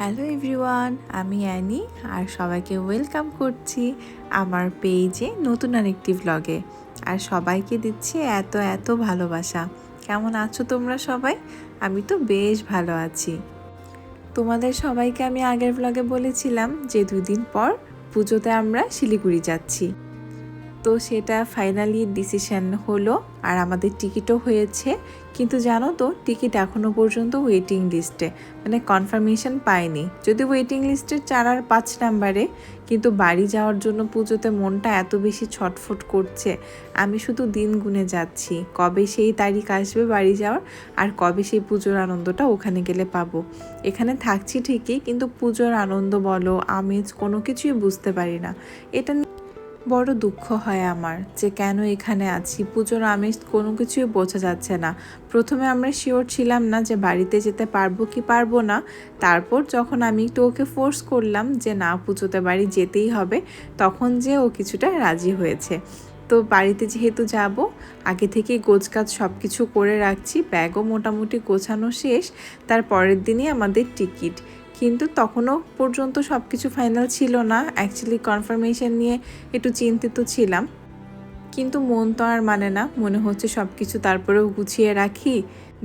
Hello everyone, আমি Annie আর সবাইকে welcome করছি আমার পেজে নতুন আরেকটি ভ্লগে। আর সবাইকে দিচ্ছি এত এত ভালোবাসা। কেমন আছো তোমরা সবাই? আমি তো বেশ ভালো আছি। তোমাদের সবাইকে আমি আগের ভ্লগে বলেছিলাম যে 2 দিন পর পুজোতে আমরা শিলিগুড়ি যাচ্ছি। তো সেটা ফাইনালি ডিসিশন হলো আর আমাদের টিকিটও হয়েছে, কিন্তু জানো তো টিকিট এখনও পর্যন্ত ওয়েটিং লিস্টে, মানে কনফার্মেশন পাইনি। যদি ওয়েটিং লিস্টের 4 আর 5 নাম্বারে, কিন্তু বাড়ি যাওয়ার জন্য পুজোতে মনটা এত বেশি ছটফট করছে। আমি শুধু দিন গুনে যাচ্ছি কবে সেই তারিখ আসবে বাড়ি যাওয়ার, আর কবে সেই পুজোর আনন্দটা ওখানে গেলে পাবো। এখানে থাকছি ঠিকই, কিন্তু পুজোর আনন্দ বলো আমেজ কোনো কিছুই বুঝতে পারি না। এটা বড় দুঃখ হয় আমার যে কেন এখানে আছি, পুজোর আমেজ কোনো কিছুই বোঝা যাচ্ছে না। প্রথমে আমরা শিওর ছিলাম না যে বাড়িতে যেতে পারবো কি পারবো না। তারপর যখন আমি একটু ওকে ফোর্স করলাম যে না পুজোতে বাড়ি যেতেই হবে, তখন যে ও কিছুটা রাজি হয়েছে। তো বাড়িতে যেহেতু যাব, আগে থেকেই গোছগাছ সব কিছু করে রাখছি, ব্যাগও মোটামুটি গোছানো শেষ। তার পরের দিনই আমাদের টিকিট, কিন্তু তখনও পর্যন্ত সব কিছু ফাইনাল ছিল না। অ্যাকচুয়ালি কনফার্মেশন নিয়ে একটু চিন্তিত ছিলাম, কিন্তু মন তো আর মানে না, মনে হচ্ছে সব কিছু তারপরেও গুছিয়ে রাখি।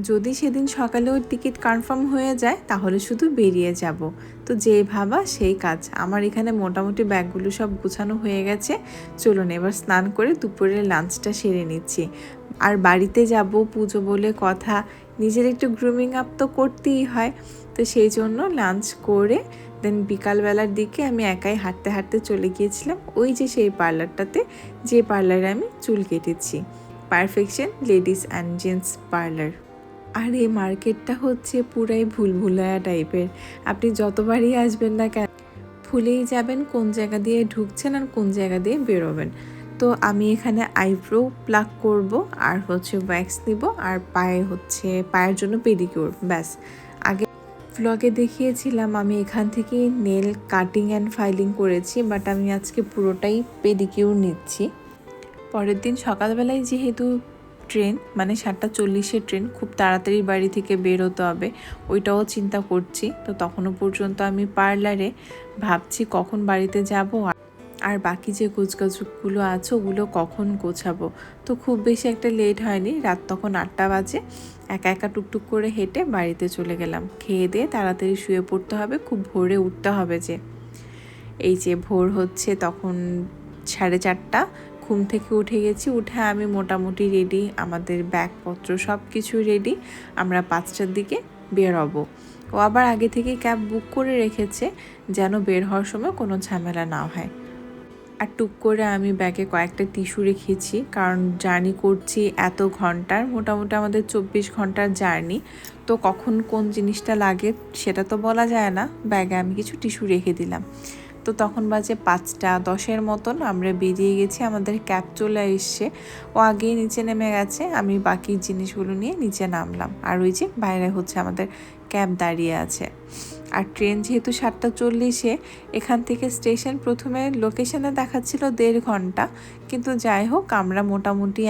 যদি সেদিন সকালেও টিকিট কনফার্ম হয়ে যায় তাহলে শুধু বেরিয়ে যাব। তো যে ভাবা সেই কাজ। আমার এখানে মোটামুটি ব্যাগগুলো সব গুছানো হয়ে গেছে। চলুন এবার স্নান করে দুপুরের লাঞ্চটা সেরে নিচ্ছি। আর বাড়িতে যাব পুজো বলে কথা, নিজের একটু গ্রুমিং আপ তো করতেই হয়। তো সেই জন্য লাঞ্চ করে দেন বিকালবেলার দিকে আমি একাই হাঁটতে হাঁটতে চলে গিয়েছিলাম ওই যে সেই পার্লারটাতে, যে পার্লারে আমি চুল কেটেছি, perfection ladies and gents parlour. আর এই মার্কেটটা হচ্ছে পুরাই ভুলভুলায়া টাইপের। আপনি যতবারই আসবেন না কেন ভুলেই যাবেন কোন জায়গা দিয়ে ঢুকছেন আর কোন জায়গা দিয়ে বেরোবেন। তো আমি এখানে আইব্রো প্লাক করব, আর হচ্ছে ওয়্যাক্স নিব, আর পায়ের জন্য পেডিকিউর, ব্যাস। আগে ভ্লগে দেখিয়েছিলাম আমি এখান থেকে নেল কাটিং অ্যান্ড ফাইলিং করেছি, বাট আমি আজকে পুরোটাই পেডিকিউর নিচ্ছি। পরের দিন সকালবেলায় যেহেতু ট্রেন, মানে 7:40 ট্রেন, খুব তাড়াতাড়ি বাড়ি থেকে বের হতে হবে, ওইটাও চিন্তা করছি। তো তখনও পর্যন্ত আমি পার্লারে ভাবছি কখন বাড়িতে যাব, আর বাকি যে গোছগাছগুলো আছে ওগুলো কখন গোছাবো। তো খুব বেশি একটা লেট হয়নি, রাত তখন 8টা বাজে। একা একা টুকটুক করে হেঁটে বাড়িতে চলে গেলাম। খেয়ে দিয়ে তাড়াতাড়ি শুয়ে পড়তে হবে, খুব ভোরে উঠতে হবে। যে এই যে ভোর হচ্ছে তখন 4:30, ঘুম থেকে উঠে গেছি। উঠে আমি মোটামুটি রেডি, আমাদের ব্যাগপত্র সব কিছু রেডি। আমরা 5টার দিকে বের হব। ও আবার আগে থেকে ক্যাব বুক করে রেখেছে যেন বের হওয়ার সময় কোনো ঝামেলা না হয়। আর টুক করে আমি ব্যাগে কয়েকটা টিস্যু রেখেছি, কারণ জার্নি করছি এত ঘন্টার, মোটামুটি আমাদের 24 ঘন্টার জার্নি। তো কখন কোন জিনিসটা লাগে সেটা তো বলা যায় না, ব্যাগে আমি কিছু টিস্যু রেখে দিলাম। তো তখন বাজে 5:10 মতন, আমরা বেরিয়ে গেছি, আমাদের ক্যাব চলে এসছে। ও আগেই নিচে নেমে গেছে, আমি বাকি জিনিসগুলো নিয়ে নিচে নামলাম। আর ওই যে বাইরে হচ্ছে আমাদের ক্যাব দাঁড়িয়ে আছে। আর ট্রেন যেহেতু 7:40, এখান থেকে স্টেশন প্রথমে লোকেশনে দেখাচ্ছিল 1.5 ঘন্টা, কিন্তু যাই হোক আমরা মোটামুটি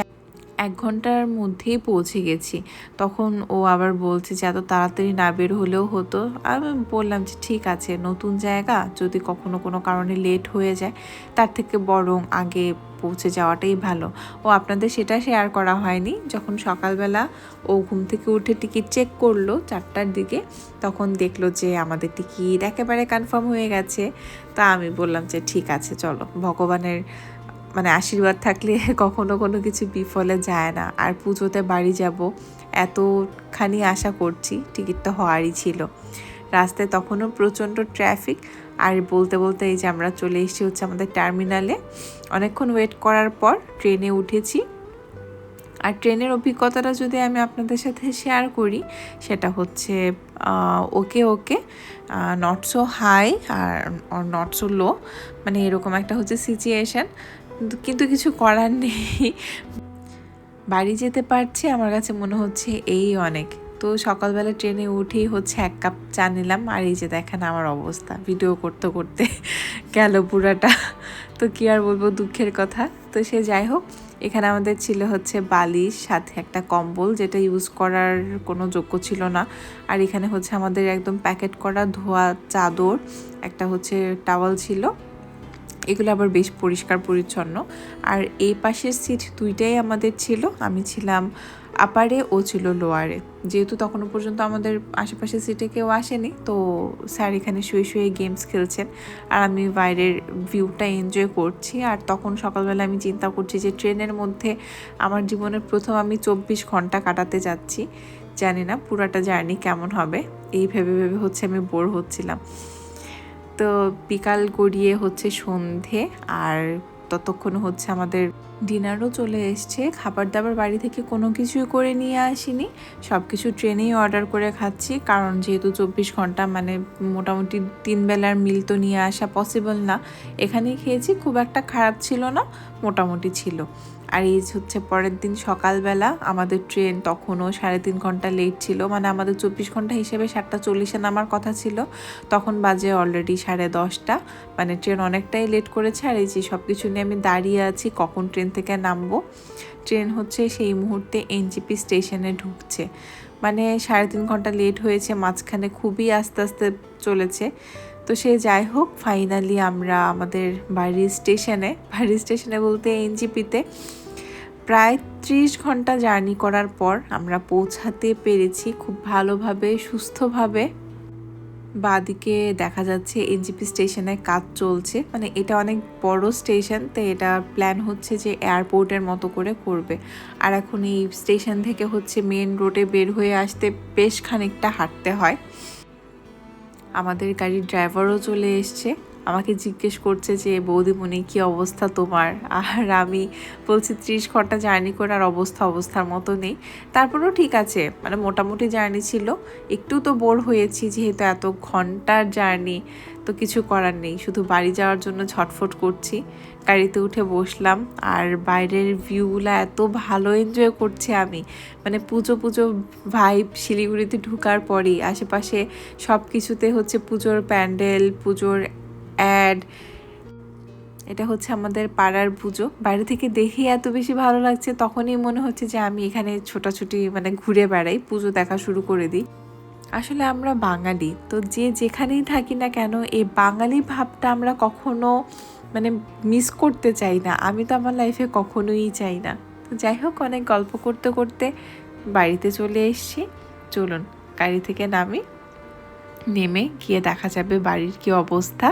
1 ঘন্টার মধ্যেই পৌঁছে গেছি। তখন ও আবার বলছে যে এত তাড়াতাড়ি না বের হলেও হতো। আমি বললাম যে ঠিক আছে, নতুন জায়গা, যদি কখনো কোনো কারণে লেট হয়ে যায় তার থেকে বরং আগে পৌঁছে যাওয়াটাই ভালো। ও আপনাদের সেটা শেয়ার করা হয়নি, যখন সকালবেলা ও ঘুম থেকে উঠে টিকিট চেক করলো 4টার দিকে, তখন দেখলো যে আমাদের টিকিট একেবারে কনফার্ম হয়ে গেছে। তা আমি বললাম যে ঠিক আছে চলো, ভগবানের মানে আশীর্বাদ থাকলে কখনো কোনো কিছু বিফলে যায় না। আর পুজোতে বাড়ি যাব এতখানি আশা করছি, টিকিটটা হওয়ারই ছিল। রাস্তায় তখনও প্রচণ্ড ট্রাফিক। আর বলতে বলতে এই যে আমরা চলে এসেছি হচ্ছে আমাদের টার্মিনালে। অনেকক্ষণ ওয়েট করার পর ট্রেনে উঠেছি। আর ট্রেনের অভিজ্ঞতাটা যদি আমি আপনাদের সাথে শেয়ার করি, সেটা হচ্ছে okay okay not so high আর নট সো লো, মানে এরকম একটা হচ্ছে সিচুয়েশান। কিন্তু কিছু করার নেই, বাড়ি যেতে পারছি, আমার কাছে মনে হচ্ছে এই অনেক। তো সকালবেলা ট্রেনে উঠেই হচ্ছে 1 কাপ চা নিলাম, আর এই যে দেখেন আমার অবস্থা, ভিডিও করতে করতে গেল পুরাটা। তো কি আর বলবো, দুঃখের কথা। তো সে যাই হোক, এখানে আমাদের ছিল হচ্ছে বালিশ, সাথে একটা কম্বল যেটা ইউজ করার কোনো যোগ্য ছিল না। আর এখানে হচ্ছে আমাদের একদম প্যাকেট করা ধোয়া চাদর, একটা হচ্ছে টাওয়াল ছিল, এগুলো আবার বেশ পরিষ্কার পরিচ্ছন্ন। আর এই পাশের সিট দুইটাই আমাদের ছিল, আমি ছিলাম আপারে, ও ছিল লোয়ারে। যেহেতু তখনও পর্যন্ত আমাদের আশেপাশের সিটে কেউ আসেনি, তো স্যার এখানে শুয়ে শুয়ে গেমস খেলছেন আর আমি বাইরের ভিউটা এনজয় করছি। আর তখন সকালবেলা আমি চিন্তা করছি যে ট্রেনের মধ্যে আমার জীবনের প্রথম আমি 24 ঘন্টা কাটাতে যাচ্ছি, জানি না পুরাটা জার্নি কেমন হবে, এই ভেবে ভেবে হচ্ছে আমি বোর হচ্ছিলাম। তো বিকাল গড়িয়ে হচ্ছে সন্ধে, আর ততক্ষণ হচ্ছে আমাদের ডিনারও চলে এসছে। খাবার দাবার বাড়ি থেকে কোনো কিছুই করে নিয়ে আসিনি, সব কিছু ট্রেনেই অর্ডার করে খাচ্ছি, কারণ যেহেতু 24 ঘন্টা মানে মোটামুটি 3 বেলার মিল তো নিয়ে আসা পসিবল না। এখানেই খেয়েছি, খুব একটা খারাপ ছিল না, মোটামুটি ছিল। আর এই হচ্ছে পরের দিন সকালবেলা আমাদের ট্রেন তখনও 3.5 ঘন্টা লেট ছিল, মানে আমাদের 24 ঘন্টা হিসেবে 7:40-এ নামার কথা ছিল, তখন বাজে অলরেডি 10:30, মানে ট্রেন অনেকটাই লেট করেছে। আর এই যে সব কিছু নিয়ে আমি দাঁড়িয়ে আছি কখন ট্রেন থেকে নামবো। ট্রেন হচ্ছে সেই মুহূর্তে এনজেপি স্টেশনে ঢুকছে, মানে 3.5 ঘন্টা লেট হয়েছে, মাঝখানে খুবই আস্তে আস্তে চলেছে। তো সে যাই হোক, ফাইনালি আমরা আমাদের বাড়ির স্টেশনে বলতে এনজিপিতে প্রায় 30 ঘন্টা জার্নি করার পর আমরা পৌঁছাতে পেরেছি খুব ভালোভাবে, সুস্থভাবে। বাদিকে দেখা যাচ্ছে এনজিপি স্টেশনে কাজ চলছে, মানে এটা অনেক বড় স্টেশন, তো এটা প্ল্যান হচ্ছে যে এয়ারপোর্টের মতো করে করবে। আর এখন এই স্টেশন থেকে হচ্ছে মেন রোডে বের হয়ে আসতে বেশ খানিকটা হাঁটতে হয়। আমাদের গাড়ির ড্রাইভারও চলে এসছে, আমাকে জিজ্ঞেস করছে যে বৌদিমণি কী অবস্থা তোমার। আর আমি বলছি 30 ঘন্টা জার্নি করার অবস্থার মতো নেই, তারপরেও ঠিক আছে, মানে মোটামুটি জার্নি ছিল। একটু তো বোর হয়েছি, যেহেতু এত ঘন্টার জার্নি, তো কিছু করার নেই, শুধু বাড়ি যাওয়ার জন্য ছটফট করছি। গাড়িতে উঠে বসলাম, আর বাইরের ভিউগুলো এত ভালো এনজয় করছি আমি, মানে পুজো ভাইব। শিলিগুড়িতে ঢুকার পরই আশেপাশে সব কিছুতে হচ্ছে পুজোর প্যান্ডেল, পুজোর অ্যাড। এটা হচ্ছে আমাদের পাড়ার পুজো, বাইরে থেকে দেখে এত বেশি ভালো লাগছে, তখনই মনে হচ্ছে যে আমি এখানে ছোটাছুটি মানে ঘুরে বেড়াই, পুজো দেখা শুরু করে দিই। আসলে আমরা বাঙালি, তো যে যেখানেই থাকি না কেন এই বাঙালি ভাবটা আমরা কখনো মানে মিস করতে চাই না, আমি তো আমার লাইফে কখনোই চাই না। তো যাই হোক, অনেক গল্প করতে করতে বাড়িতে চলে এসেছি। চলুন গাড়ি থেকে নেমে গিয়ে দেখা যাবে বাড়ির কি অবস্থা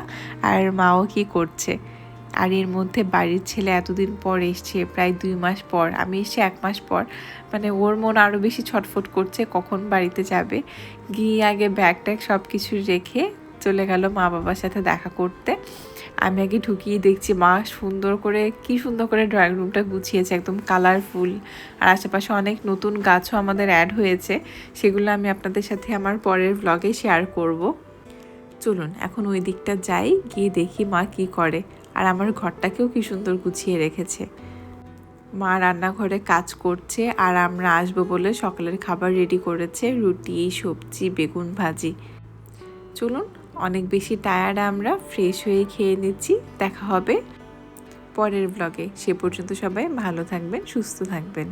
আর মাও কি করছে। আর এর মধ্যে বাড়ির ছেলে এতদিন পর এসছে, প্রায় 2 মাস পর, আমি এসছি 1 মাস পর, মানে ওর মন আরও বেশি ছটফট করছে কখন বাড়িতে যাবে। গিয়ে আগে ব্যাগ ট্যাগ সব কিছু রেখে চলে গেল মা বাবার সাথে দেখা করতে। আমি আগে ঢুকিয়ে দেখছি মা কি সুন্দর করে ড্রয়িং রুমটা গুছিয়েছে, একদম কালারফুল। আর আশেপাশে অনেক নতুন গাছও আমাদের অ্যাড হয়েছে, সেগুলো আমি আপনাদের সাথে আমার পরের ব্লগে শেয়ার করব। চলুন এখন ওই দিকটা যাই, গিয়ে দেখি মা কি করে। আর আমার ঘরটাকেও কি সুন্দর গুছিয়ে রেখেছে। মা রান্নাঘরে কাজ করছে, আর আমরা আসবো বলে সকালের খাবার রেডি করেছে, রুটি, সবজি, বেগুন ভাজি। চলুন, অনেক বেশি টায়ার্ড, আমরা ফ্রেশ হয়ে খেয়ে নিচ্ছি। দেখা হবে পরের ব্লগে, সে পর্যন্ত সবাই ভালো থাকবেন, সুস্থ থাকবেন।